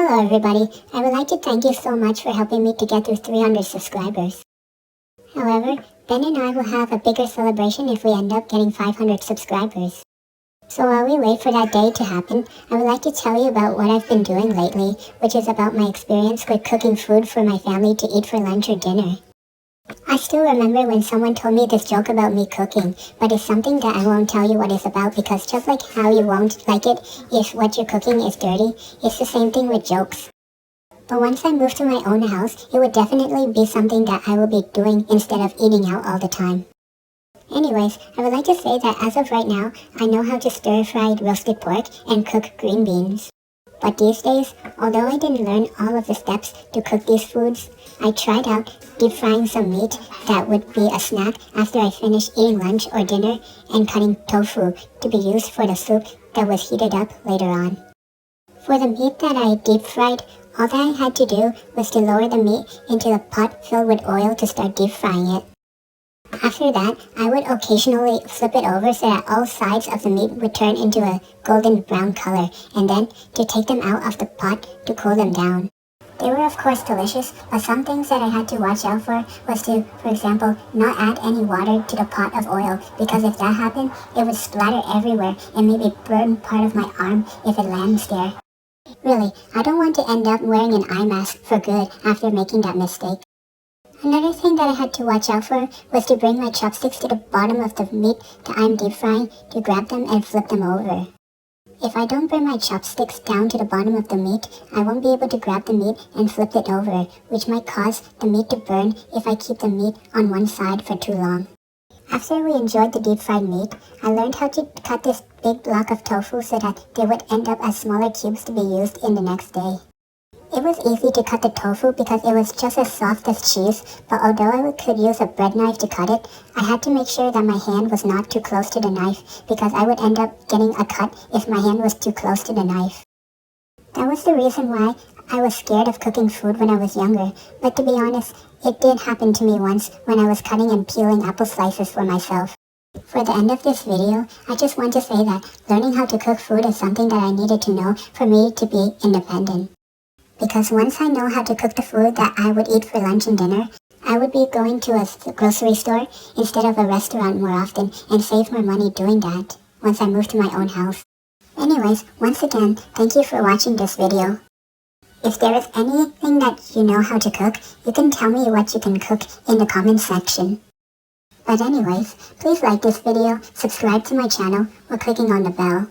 Hello everybody, I would like to thank you so much for helping me to get to 300 subscribers. However, Ben and I will have a bigger celebration if we end up getting 500 subscribers. So while we wait for that day to happen, I would like to tell you about what I've been doing lately, which is about my experience with cooking food for my family to eat for lunch or dinner. I still remember when someone told me this joke about me cooking, but it's something that I won't tell you what it's about because just like how you won't like it if what you're cooking is dirty, it's the same thing with jokes. But once I move to my own house, it would definitely be something that I will be doing instead of eating out all the time. Anyways, I would like to say that as of right now, I know how to stir-fry roasted pork and cook green beans. But these days, although I didn't learn all of the steps to cook these foods, I tried out deep frying some meat that would be a snack after I finished eating lunch or dinner and cutting tofu to be used for the soup that was heated up later on. For the meat that I deep fried, all that I had to do was to lower the meat into the pot filled with oil to start deep frying it. After that, I would occasionally flip it over so that all sides of the meat would turn into a golden brown color, and then to take them out of the pot to cool them down. They were of course delicious, but some things that I had to watch out for was to, for example, not add any water to the pot of oil, because if that happened, it would splatter everywhere and maybe burn part of my arm if it lands there. Really, I don't want to end up wearing an eye mask for good after making that mistake. Another thing that I had to watch out for was to bring my chopsticks to the bottom of the meat that I'm deep frying to grab them and flip them over. If I don't bring my chopsticks down to the bottom of the meat, I won't be able to grab the meat and flip it over, which might cause the meat to burn if I keep the meat on one side for too long. After we enjoyed the deep fried meat, I learned how to cut this big block of tofu so that they would end up as smaller cubes to be used in the next day. It was easy to cut the tofu because it was just as soft as cheese, but although I could use a bread knife to cut it, I had to make sure that my hand was not too close to the knife because I would end up getting a cut if my hand was too close to the knife. That was the reason why I was scared of cooking food when I was younger, but to be honest, it did happen to me once when I was cutting and peeling apple slices for myself. For the end of this video, I just want to say that learning how to cook food is something that I needed to know for me to be independent. Because once I know how to cook the food that I would eat for lunch and dinner, I would be going to a grocery store instead of a restaurant more often and save more money doing that once I move to my own house. Anyways, once again, thank you for watching this video. If there is anything that you know how to cook, you can tell me what you can cook in the comment section. But anyways, please like this video, subscribe to my channel, or clicking on the bell.